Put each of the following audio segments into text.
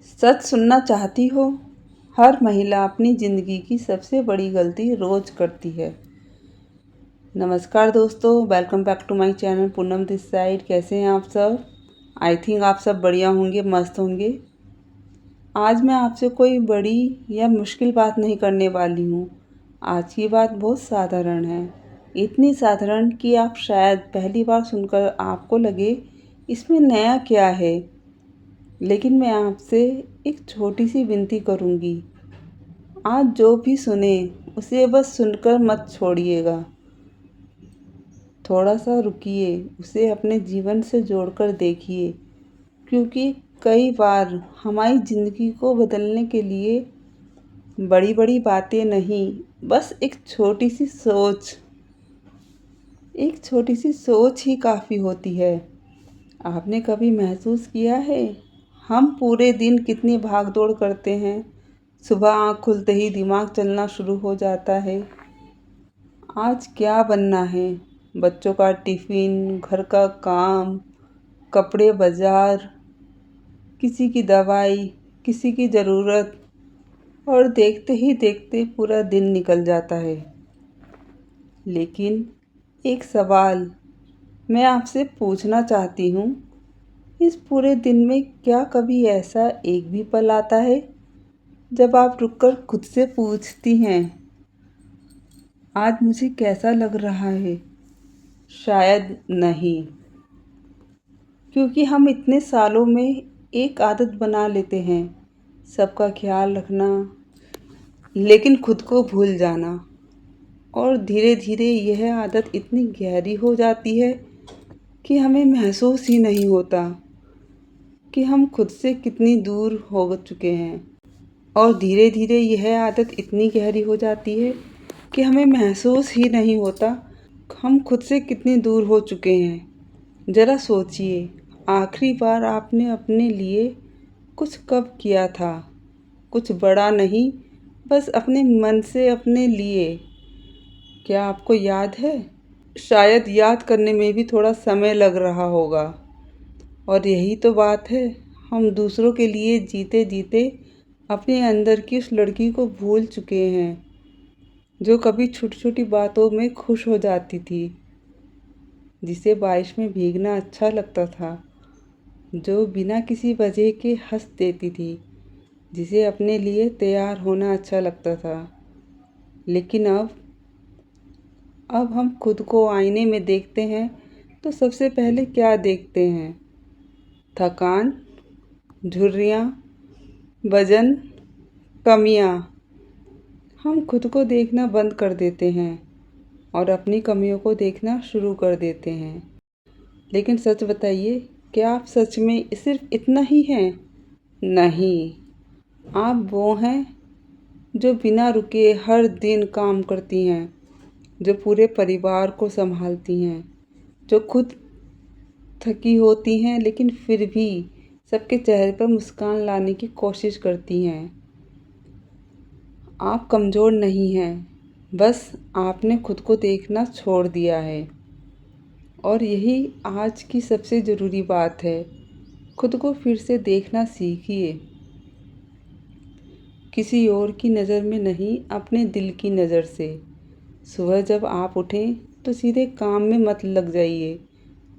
सच सुनना चाहती हो? हर महिला अपनी ज़िंदगी की सबसे बड़ी गलती रोज़ करती है। नमस्कार दोस्तों, welcome back to my channel Poonam this side. कैसे हैं आप सब? आई थिंक आप सब बढ़िया होंगे, मस्त होंगे। आज मैं आपसे कोई बड़ी या मुश्किल बात नहीं करने वाली हूँ। आज की बात बहुत साधारण है, इतनी साधारण कि आप शायद पहली बार सुनकर आपको लगे इसमें नया क्या है। लेकिन मैं आपसे एक छोटी सी विनती करूँगी। आज जो भी सुने उसे बस सुनकर मत छोड़िएगा। थोड़ा सा रुकिए, उसे अपने जीवन से जोड़कर देखिए, क्योंकि कई बार हमारी ज़िंदगी को बदलने के लिए बड़ी बड़ी बातें नहीं, बस एक छोटी सी सोच ही काफ़ी होती है। आपने कभी महसूस किया है, हम पूरे दिन कितनी भाग-दौड़ करते हैं, सुबह आँख खुलते ही दिमाग चलना शुरू हो जाता है। आज क्या बनना है? बच्चों का टिफ़िन, घर का काम, कपड़े, बाज़ार, किसी की दवाई, किसी की ज़रूरत, और देखते ही देखते पूरा दिन निकल जाता है। लेकिन एक सवाल मैं आपसे पूछना चाहती हूँ, इस पूरे दिन में क्या कभी ऐसा एक भी पल आता है जब आप रुककर खुद से पूछती हैं, आज मुझे कैसा लग रहा है? शायद नहीं, क्योंकि हम इतने सालों में एक आदत बना लेते हैं, सबका ख्याल रखना, लेकिन खुद को भूल जाना। और धीरे धीरे यह आदत इतनी गहरी हो जाती है कि हमें महसूस ही नहीं होता कि हम खुद से कितनी दूर हो चुके हैं। और धीरे धीरे यह आदत इतनी गहरी हो जाती है कि हमें महसूस ही नहीं होता हम खुद से कितनी दूर हो चुके हैं। ज़रा सोचिए, आखिरी बार आपने अपने लिए कुछ कब किया था? कुछ बड़ा नहीं, बस अपने मन से अपने लिए। क्या आपको याद है? शायद याद करने में भी थोड़ा समय लग रहा होगा। और यही तो बात है, हम दूसरों के लिए जीते जीते अपने अंदर की उस लड़की को भूल चुके हैं, जो कभी छोटी छोटी बातों में खुश हो जाती थी, जिसे बारिश में भीगना अच्छा लगता था, जो बिना किसी वजह के हंस देती थी, जिसे अपने लिए तैयार होना अच्छा लगता था। लेकिन अब हम खुद को आईने में देखते हैं तो सबसे पहले क्या देखते हैं? थकान, झुर्रियाँ, वजन, कमियाँ। हम खुद को देखना बंद कर देते हैं और अपनी कमियों को देखना शुरू कर देते हैं। लेकिन सच बताइए, क्या आप सच में सिर्फ इतना ही हैं? नहीं, आप वो हैं जो बिना रुके हर दिन काम करती हैं, जो पूरे परिवार को संभालती हैं, जो खुद थकी होती हैं लेकिन फिर भी सबके चेहरे पर मुस्कान लाने की कोशिश करती हैं। आप कमज़ोर नहीं हैं, बस आपने खुद को देखना छोड़ दिया है। और यही आज की सबसे ज़रूरी बात है, खुद को फिर से देखना सीखिए। किसी और की नज़र में नहीं, अपने दिल की नज़र से। सुबह जब आप उठें तो सीधे काम में मत लग जाइए।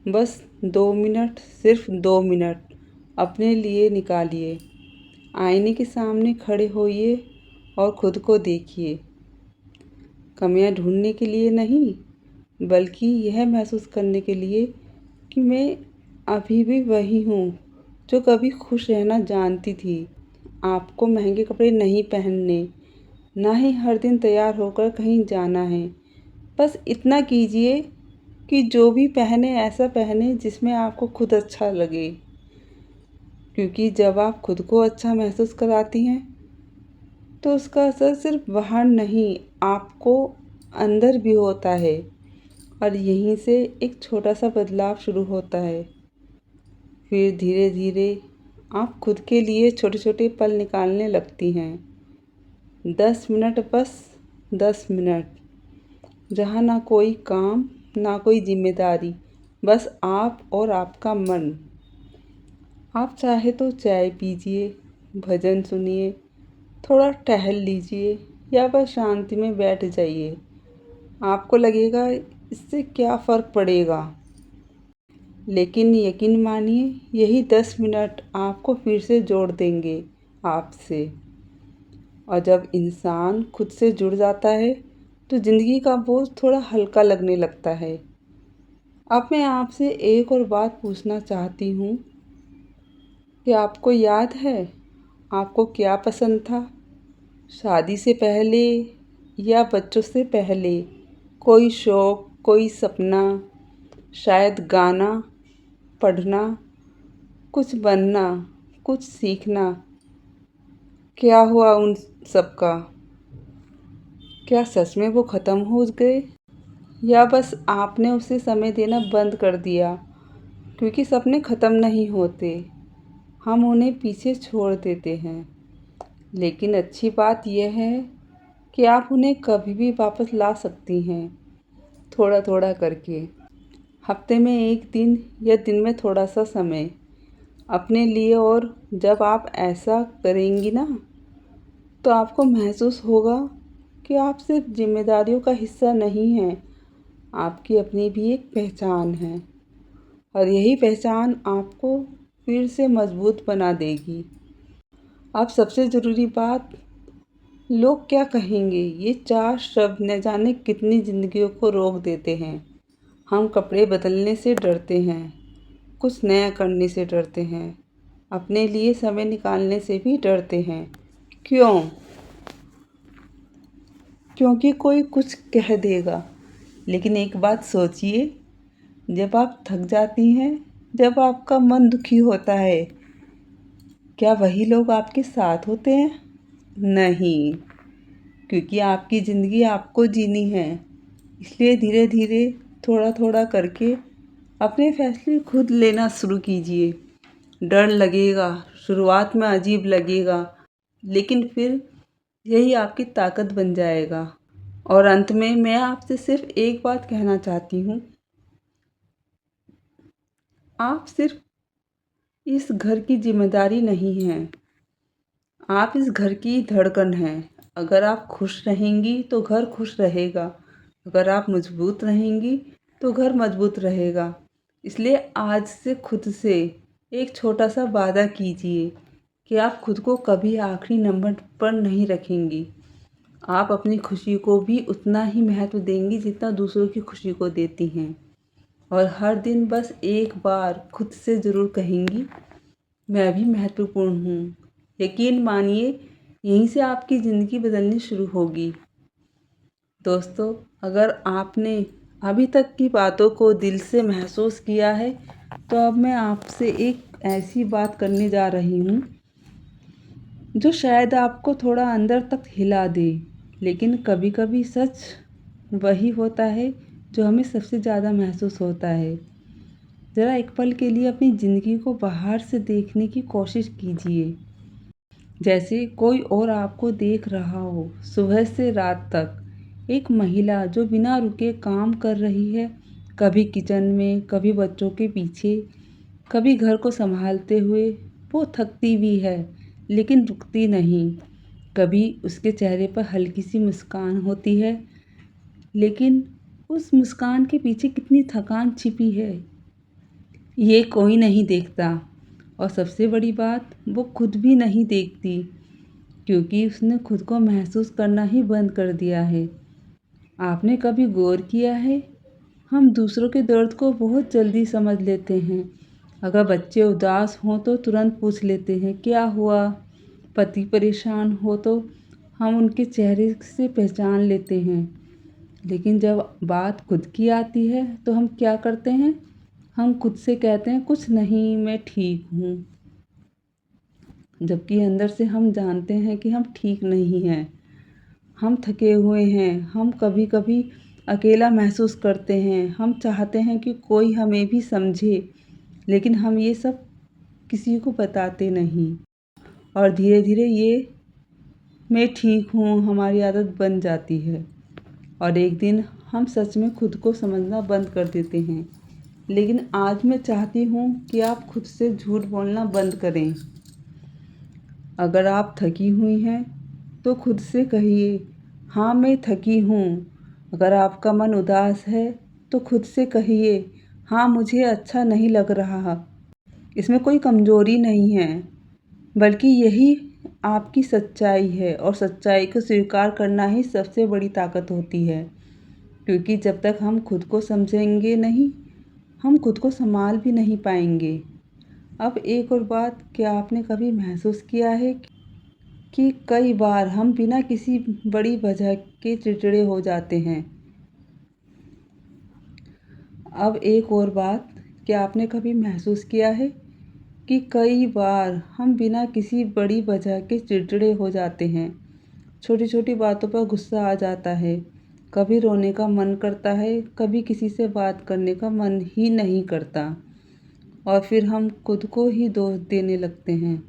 बस 2 मिनट, सिर्फ 2 मिनट अपने लिए निकालिए। आईने के सामने खड़े होइए और खुद को देखिए। कमियां ढूंढने के लिए नहीं, बल्कि यह महसूस करने के लिए कि मैं अभी भी वही हूँ जो कभी खुश रहना जानती थी। आपको महंगे कपड़े नहीं पहनने, ना ही हर दिन तैयार होकर कहीं जाना है। बस इतना कीजिए कि जो भी पहने ऐसा पहने जिसमें आपको खुद अच्छा लगे, क्योंकि जब आप खुद को अच्छा महसूस कराती हैं तो उसका असर सिर्फ बाहर नहीं, आपको अंदर भी होता है। और यहीं से एक छोटा सा बदलाव शुरू होता है। फिर धीरे धीरे आप खुद के लिए छोटे छोटे पल निकालने लगती हैं। 10 मिनट, बस 10 मिनट, जहाँ ना कोई काम, ना कोई जिम्मेदारी, बस आप और आपका मन। आप चाहे तो चाय पीजिए, भजन सुनिए, थोड़ा टहल लीजिए या बस शांति में बैठ जाइए। आपको लगेगा इससे क्या फ़र्क पड़ेगा, लेकिन यकीन मानिए यही 10 मिनट आपको फिर से जोड़ देंगे आपसे। और जब इंसान खुद से जुड़ जाता है तो ज़िंदगी का बोझ थोड़ा हल्का लगने लगता है। अब मैं आपसे एक और बात पूछना चाहती हूँ कि आपको याद है आपको क्या पसंद था? शादी से पहले या बच्चों से पहले? कोई शौक़, कोई सपना, शायद गाना, पढ़ना, कुछ बनना, कुछ सीखना। क्या हुआ उन सब का? क्या सच में वो ख़त्म हो गए या बस आपने उसे समय देना बंद कर दिया? क्योंकि सपने ख़त्म नहीं होते, हम उन्हें पीछे छोड़ देते हैं। लेकिन अच्छी बात यह है कि आप उन्हें कभी भी वापस ला सकती हैं, थोड़ा थोड़ा करके। हफ्ते में एक दिन या दिन में थोड़ा सा समय अपने लिए। और जब आप ऐसा करेंगी ना तो आपको महसूस होगा कि आप सिर्फ जिम्मेदारियों का हिस्सा नहीं हैं, आपकी अपनी भी एक पहचान है। और यही पहचान आपको फिर से मजबूत बना देगी। अब सबसे ज़रूरी बात, लोग क्या कहेंगे, ये 4 शब्द न जाने कितनी ज़िंदगियों को रोक देते हैं। हम कपड़े बदलने से डरते हैं, कुछ नया करने से डरते हैं, अपने लिए समय निकालने से भी डरते हैं। क्यों? क्योंकि कोई कुछ कह देगा। लेकिन एक बात सोचिए, जब आप थक जाती हैं, जब आपका मन दुखी होता है, क्या वही लोग आपके साथ होते हैं? नहीं, क्योंकि आपकी ज़िंदगी आपको जीनी है। इसलिए धीरे धीरे, थोड़ा थोड़ा करके अपने फैसले खुद लेना शुरू कीजिए। डर लगेगा, शुरुआत में अजीब लगेगा, लेकिन फिर यही आपकी ताकत बन जाएगा। और अंत में मैं आपसे सिर्फ एक बात कहना चाहती हूँ, आप सिर्फ इस घर की जिम्मेदारी नहीं हैं, आप इस घर की धड़कन हैं। अगर आप खुश रहेंगी तो घर खुश रहेगा, अगर आप मजबूत रहेंगी तो घर मजबूत रहेगा। इसलिए आज से खुद से एक छोटा सा वादा कीजिए कि आप खुद को कभी आखिरी नंबर पर नहीं रखेंगी। आप अपनी खुशी को भी उतना ही महत्व देंगी जितना दूसरों की खुशी को देती हैं। और हर दिन बस एक बार खुद से ज़रूर कहेंगी, मैं भी महत्वपूर्ण हूँ। यकीन मानिए यहीं से आपकी ज़िंदगी बदलनी शुरू होगी। दोस्तों, अगर आपने अभी तक की बातों को दिल से महसूस किया है तो अब मैं आपसे एक ऐसी बात करने जा रही हूँ जो शायद आपको थोड़ा अंदर तक हिला दे। लेकिन कभी कभी सच वही होता है जो हमें सबसे ज़्यादा महसूस होता है। ज़रा एक पल के लिए अपनी ज़िंदगी को बाहर से देखने की कोशिश कीजिए, जैसे कोई और आपको देख रहा हो। सुबह से रात तक एक महिला जो बिना रुके काम कर रही है, कभी किचन में, कभी बच्चों के पीछे, कभी घर को संभालते हुए। वो थकती भी है लेकिन रुकती नहीं। कभी उसके चेहरे पर हल्की सी मुस्कान होती है, लेकिन उस मुस्कान के पीछे कितनी थकान छिपी है ये कोई नहीं देखता। और सबसे बड़ी बात, वो खुद भी नहीं देखती, क्योंकि उसने खुद को महसूस करना ही बंद कर दिया है। आपने कभी गौर किया है, हम दूसरों के दर्द को बहुत जल्दी समझ लेते हैं। अगर बच्चे उदास हों तो तुरंत पूछ लेते हैं क्या हुआ। पति परेशान हो तो हम उनके चेहरे से पहचान लेते हैं। लेकिन जब बात खुद की आती है तो हम क्या करते हैं, हम खुद से कहते हैं कुछ नहीं, मैं ठीक हूँ, जबकि अंदर से हम जानते हैं कि हम ठीक नहीं हैं। हम थके हुए हैं, हम कभी कभी अकेला महसूस करते हैं, हम चाहते हैं कि कोई हमें भी समझे, लेकिन हम ये सब किसी को बताते नहीं। और धीरे धीरे ये मैं ठीक हूँ हमारी आदत बन जाती है और एक दिन हम सच में खुद को समझना बंद कर देते हैं। लेकिन आज मैं चाहती हूँ कि आप खुद से झूठ बोलना बंद करें। अगर आप थकी हुई हैं तो खुद से कहिए, हाँ मैं थकी हूँ। अगर आपका मन उदास है तो खुद से कहिए, हाँ मुझे अच्छा नहीं लग रहा। इसमें कोई कमज़ोरी नहीं है, बल्कि यही आपकी सच्चाई है, और सच्चाई को स्वीकार करना ही सबसे बड़ी ताकत होती है। क्योंकि जब तक हम खुद को समझेंगे नहीं, हम खुद को संभाल भी नहीं पाएंगे। अब एक और बात, क्या आपने कभी महसूस किया है कि कई बार हम बिना किसी बड़ी वजह के चिड़चिड़े हो जाते हैं? अब एक और बात, क्या आपने कभी महसूस किया है कि कई बार हम बिना किसी बड़ी वजह के चिड़चिड़े हो जाते हैं? छोटी छोटी बातों पर गुस्सा आ जाता है, कभी रोने का मन करता है, कभी किसी से बात करने का मन ही नहीं करता, और फिर हम खुद को ही दोष देने लगते हैं।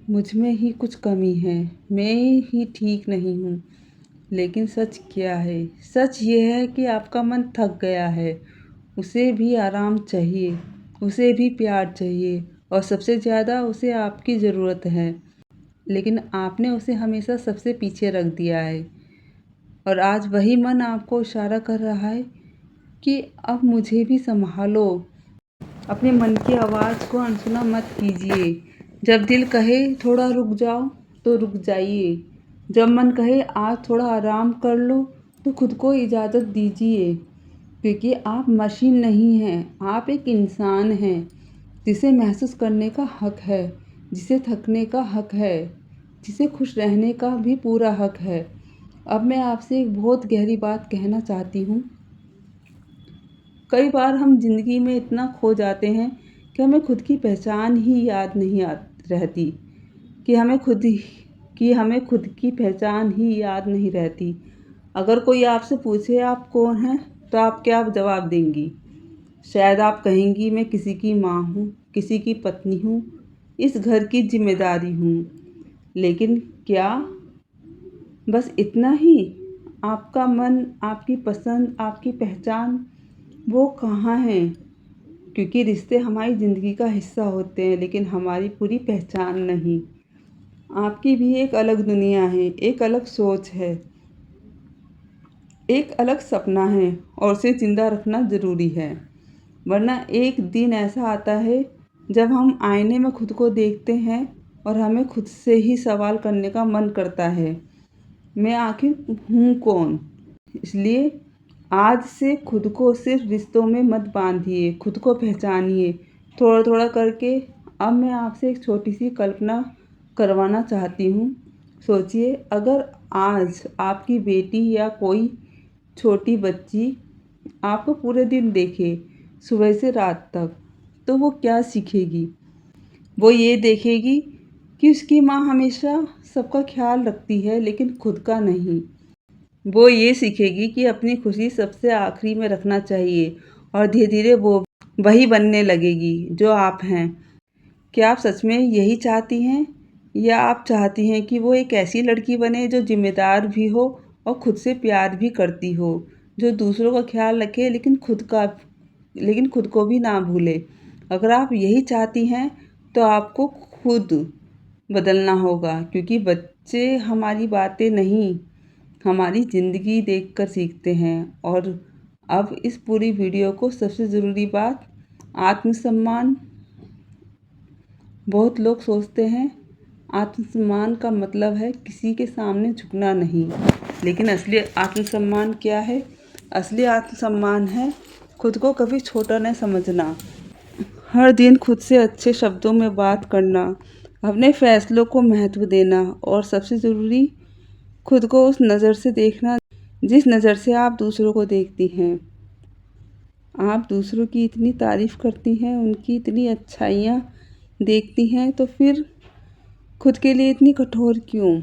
मुझ में ही कुछ कमी है, मैं ही ठीक नहीं हूँ। लेकिन सच क्या है? सच ये है कि आपका मन थक गया है, उसे भी आराम चाहिए, उसे भी प्यार चाहिए, और सबसे ज़्यादा उसे आपकी ज़रूरत है। लेकिन आपने उसे हमेशा सबसे पीछे रख दिया है, और आज वही मन आपको इशारा कर रहा है कि अब मुझे भी संभालो। अपने मन की आवाज़ को अनसुना मत कीजिए। जब दिल कहे थोड़ा रुक जाओ तो रुक जाइए। जब मन कहे आज थोड़ा आराम कर लो तो खुद को इजाज़त दीजिए। क्योंकि आप मशीन नहीं हैं, आप एक इंसान हैं जिसे महसूस करने का हक है, जिसे थकने का हक है, जिसे खुश रहने का भी पूरा हक है। अब मैं आपसे एक बहुत गहरी बात कहना चाहती हूँ। कई बार हम ज़िंदगी में इतना खो जाते हैं कि हमें खुद की पहचान ही याद नहीं रहती, कि हमें खुद की पहचान ही याद नहीं रहती। अगर कोई आपसे पूछे आप कौन हैं, तो आप क्या जवाब देंगी? शायद आप कहेंगी मैं किसी की माँ हूँ, किसी की पत्नी हूँ, इस घर की जिम्मेदारी हूँ। लेकिन क्या बस इतना ही? आपका मन, आपकी पसंद, आपकी पहचान वो कहाँ है? क्योंकि रिश्ते हमारी ज़िंदगी का हिस्सा होते हैं, लेकिन हमारी पूरी पहचान नहीं। आपकी भी एक अलग दुनिया है, एक अलग सोच है, एक अलग सपना है, और उसे ज़िंदा रखना ज़रूरी है। वरना एक दिन ऐसा आता है जब हम आईने में खुद को देखते हैं और हमें खुद से ही सवाल करने का मन करता है, मैं आखिर हूँ कौन? इसलिए आज से खुद को सिर्फ रिश्तों में मत बांधिए, खुद को पहचानिए थोड़ा थोड़ा करके। अब मैं आपसे एक छोटी सी कल्पना करवाना चाहती हूँ। सोचिए, अगर आज आपकी बेटी या कोई छोटी बच्ची आपको पूरे दिन देखे, सुबह से रात तक, तो वो क्या सीखेगी? वो ये देखेगी कि उसकी माँ हमेशा सबका ख्याल रखती है, लेकिन खुद का नहीं। वो ये सीखेगी कि अपनी खुशी सबसे आखिरी में रखना चाहिए, और धीरे धीरे वो वही बनने लगेगी जो आप हैं। क्या आप सच में यही चाहती हैं, या आप चाहती हैं कि वो एक ऐसी लड़की बने जो जिम्मेदार भी हो और खुद से प्यार भी करती हो, जो दूसरों का ख्याल रखे लेकिन खुद को भी ना भूले? अगर आप यही चाहती हैं तो आपको खुद बदलना होगा, क्योंकि बच्चे हमारी बातें नहीं, हमारी ज़िंदगी देखकर सीखते हैं। और अब इस पूरी वीडियो को सबसे ज़रूरी बात, आत्मसम्मान। बहुत लोग सोचते हैं आत्मसम्मान का मतलब है किसी के सामने झुकना नहीं, लेकिन असली आत्मसम्मान क्या है? असली आत्मसम्मान है खुद को कभी छोटा न समझना, हर दिन खुद से अच्छे शब्दों में बात करना, अपने फैसलों को महत्व देना, और सबसे ज़रूरी, खुद को उस नज़र से देखना जिस नज़र से आप दूसरों को देखती हैं। आप दूसरों की इतनी तारीफ़ करती हैं, उनकी इतनी अच्छाइयाँ देखती हैं, तो फिर खुद के लिए इतनी कठोर क्यों?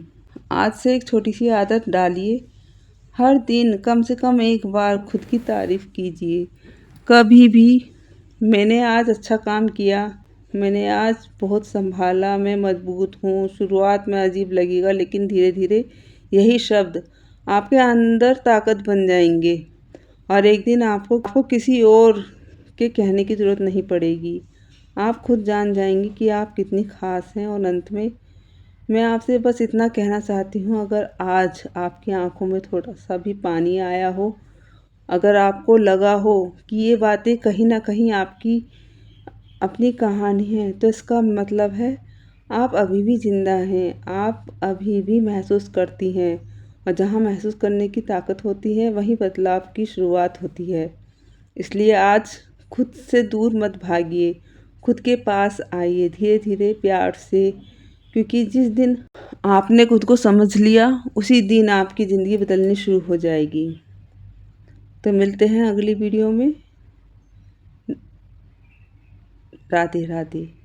आज से एक छोटी सी आदत डालिए, हर दिन कम से कम एक बार खुद की तारीफ़ कीजिए। कभी भी मैंने आज अच्छा काम किया, मैंने आज बहुत संभाला, मैं मजबूत हूँ। शुरुआत में अजीब लगेगा, लेकिन धीरे धीरे यही शब्द आपके अंदर ताकत बन जाएंगे, और एक दिन आपको किसी और के कहने की ज़रूरत नहीं पड़ेगी। आप खुद जान जाएंगी कि आप कितनी ख़ास हैं। और अंत में मैं आपसे बस इतना कहना चाहती हूँ, अगर आज आपकी आंखों में थोड़ा सा भी पानी आया हो, अगर आपको लगा हो कि ये बातें कहीं ना कहीं आपकी अपनी कहानी है, तो इसका मतलब है आप अभी भी ज़िंदा हैं, आप अभी भी महसूस करती हैं। और जहाँ महसूस करने की ताकत होती है, वहीं बदलाव की शुरुआत होती है। इसलिए आज खुद से दूर मत भागिए, खुद के पास आइए धीरे धीरे प्यार से, क्योंकि जिस दिन आपने खुद को समझ लिया, उसी दिन आपकी ज़िंदगी बदलनी शुरू हो जाएगी। तो मिलते हैं अगली वीडियो में। राधे राधे।